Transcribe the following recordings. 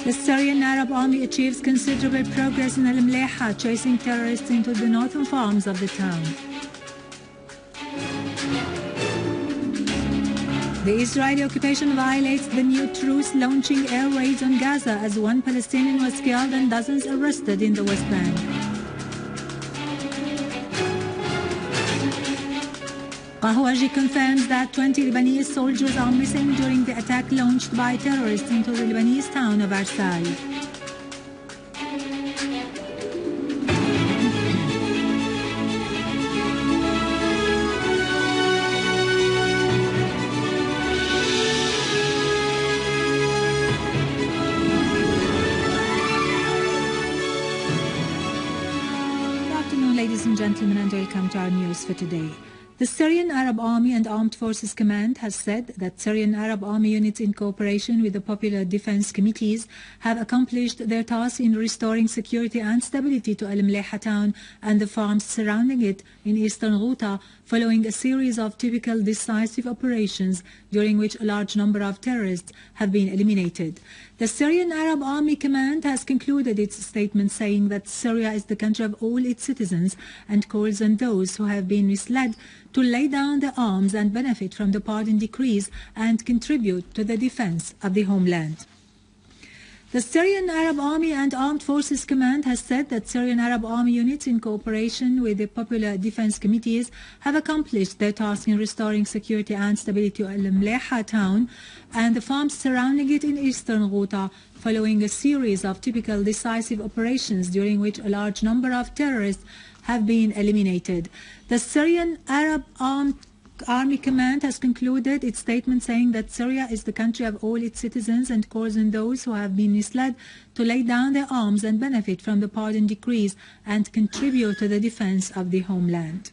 The Syrian Arab Army achieves considerable progress in al-Mleiha, chasing terrorists into the northern farms of the town. The Israeli occupation violates the new truce, launching air raids on Gaza as one Palestinian was killed and dozens arrested in the West Bank. Qahuaji confirms that 20 Lebanese soldiers are missing during the attack launched by terrorists into the Lebanese town of Arsal. Ladies and gentlemen, and welcome to our news for today. The Syrian Arab Army and Armed Forces Command has said that Syrian Arab Army units in cooperation with the Popular Defense Committees have accomplished their task in restoring security and stability to al-Mleiha town and the farms surrounding it in eastern Ghouta, following a series of typical decisive operations during which a large number of terrorists have been eliminated. The Syrian Arab Army Command has concluded its statement saying that Syria is the country of all its citizens and calls on those who have been misled to lay down their arms and benefit from the pardon decrees and contribute to the defense of the homeland. The Syrian Arab Army and Armed Forces Command has said that Syrian Arab Army units in cooperation with the Popular Defense Committees have accomplished their task in restoring security and stability to al-Mleiha town and the farms surrounding it in eastern Ghouta, following a series of typical decisive operations during which a large number of terrorists have been eliminated. The Syrian Arab Army Command has concluded its statement saying that Syria is the country of all its citizens and calls on those who have been misled to lay down their arms and benefit from the pardon decrees and contribute to the defense of the homeland.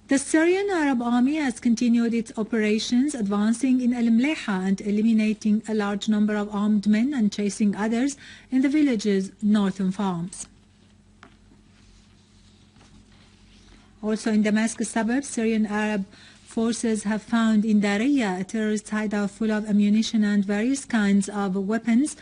The Syrian Arab Army has continued its operations, advancing in al-Mleiha and eliminating a large number of armed men and chasing others in the village's northern farms. Also in Damascus suburbs, Syrian Arab forces have found in Daraya a terrorist hideout full of ammunition and various kinds of weapons,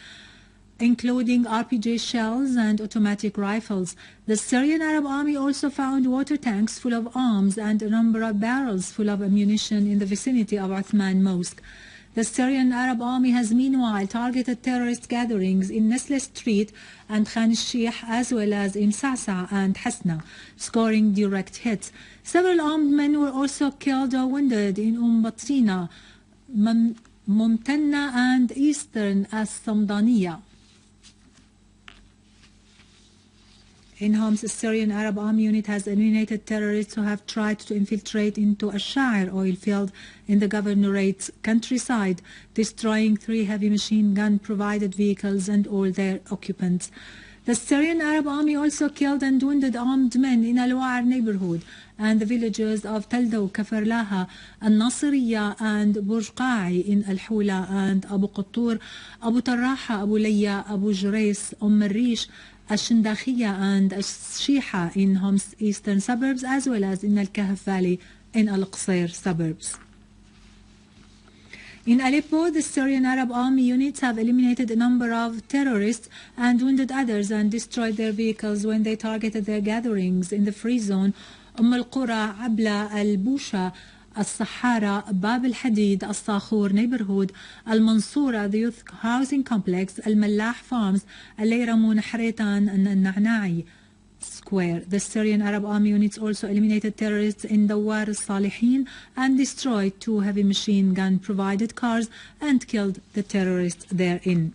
including RPG shells and automatic rifles. The Syrian Arab Army also found water tanks full of arms and a number of barrels full of ammunition in the vicinity of Uthman Mosque. The Syrian Arab Army has meanwhile targeted terrorist gatherings in Nesle Street and Khan al-Sheikh, as well as in Sa'sa and Hasna, scoring direct hits. Several armed men were also killed or wounded in Batina, Mumtanna and eastern As-Samdaniya. In Homs, the Syrian Arab Army unit has eliminated terrorists who have tried to infiltrate into a Shaer oil field in the governorate's countryside, destroying 3 heavy machine gun provided vehicles and all their occupants. The Syrian Arab Army also killed and wounded armed men in Al-Wa'ar neighborhood and the villages of Taldo, Kafarlaha, Al-Nasiriyya and Burjqai in Al-Hula and Abu Quttur, Abu Tarraha, Abu Layya, Abu Jurais, Al-Rish, Al-Shindakhiya and Al-Shiha in Homs eastern suburbs, as well as in Al-Kahf Valley in Al-Qusayr suburbs. In Aleppo, the Syrian Arab Army units have eliminated a number of terrorists and wounded others and destroyed their vehicles when they targeted their gatherings in the free zone Al-Qura, Abla, Al-Busha, Al-Sahara, Bab al-Hadid, Al-Sakhur neighborhood, Al-Mansura, the youth housing complex, Al-Mallah farms, Al-Layramun, Haretan, and Al-Na'na'i square. The Syrian Arab Army units also eliminated terrorists in Dawar al-Salihin and destroyed 2 heavy machine gun provided cars and killed the terrorists therein.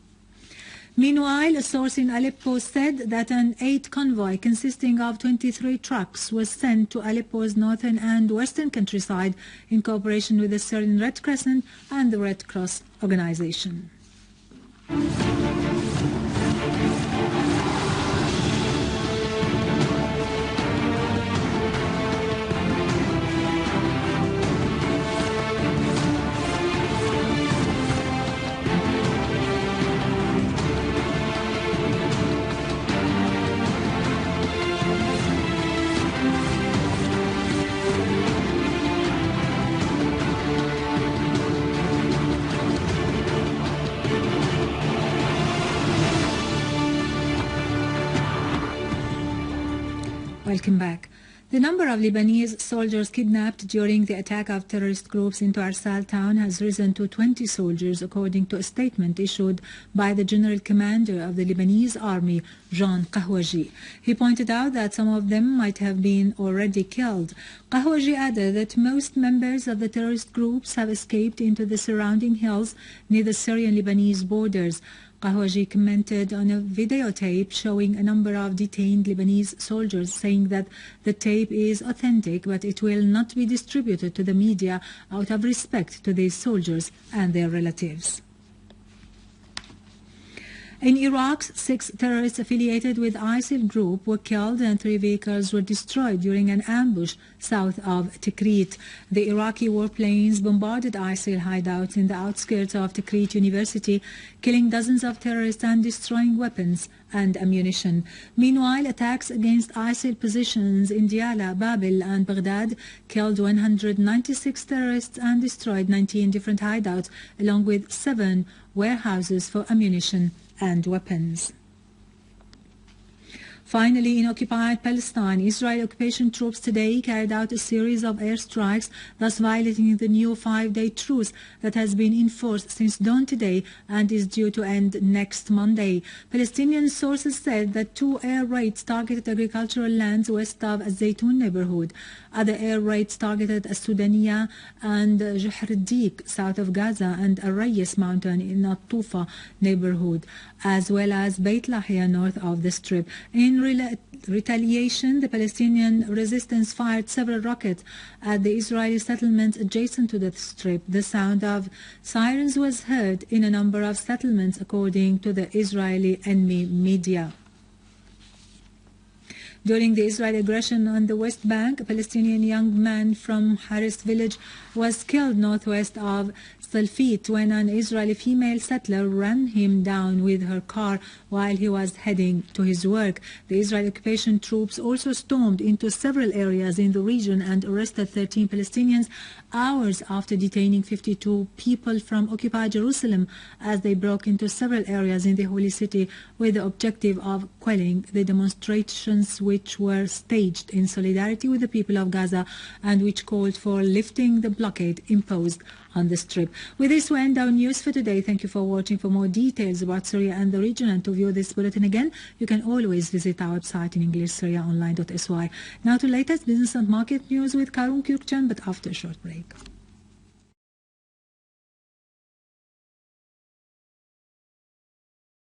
Meanwhile, a source in Aleppo said that an 8 convoy consisting of 23 trucks was sent to Aleppo's northern and western countryside in cooperation with the Syrian Red Crescent and the Red Cross organization. Welcome back. The number of Lebanese soldiers kidnapped during the attack of terrorist groups into Arsal town has risen to 20 soldiers, according to a statement issued by the General Commander of the Lebanese Army, Jean Kahwaji. He pointed out that some of them might have been already killed. Kahwaji added that most members of the terrorist groups have escaped into the surrounding hills near the Syrian-Lebanese borders. Kahwaji commented on a videotape showing a number of detained Lebanese soldiers, saying that the tape is authentic, but it will not be distributed to the media out of respect to these soldiers and their relatives. In Iraq, 6 terrorists affiliated with ISIL group were killed and 3 vehicles were destroyed during an ambush south of Tikrit. The Iraqi warplanes bombarded ISIL hideouts in the outskirts of Tikrit University, killing dozens of terrorists and destroying weapons and ammunition. Meanwhile, attacks against ISIL positions in Diyala, Babil and Baghdad killed 196 terrorists and destroyed 19 different hideouts, along with 7 warehouses for ammunition and weapons. Finally, in occupied Palestine, Israeli occupation troops today carried out a series of airstrikes, thus violating the new 5-day truce that has been enforced since dawn today and is due to end next Monday. Palestinian sources said that 2 air raids targeted agricultural lands west of Zaytun neighborhood. Other air raids targeted Sudaniya and Jahredik south of Gaza and Arayis mountain in At-Tufa neighborhood, as well as Beit Lahia north of the Strip. In retaliation, the Palestinian resistance fired several rockets at the Israeli settlements adjacent to the Strip. The sound of sirens was heard in a number of settlements, according to the Israeli enemy media. During the Israeli aggression on the West Bank, a Palestinian young man from Haris village was killed northwest of Salfit when an Israeli female settler ran him down with her car while he was heading to his work. The Israeli occupation troops also stormed into several areas in the region and arrested 13 Palestinians hours after detaining 52 people from occupied Jerusalem as they broke into several areas in the Holy City with the objective of quelling the demonstrations which were staged in solidarity with the people of Gaza and which called for lifting the blockade imposed on the Strip. With this, we end our news for today. Thank you for watching. For more details about Syria and the region and to view this bulletin again, you can always visit our website in English, syriaonline.sy. Now to latest business and market news with Karun Kürkcan, but after a short break.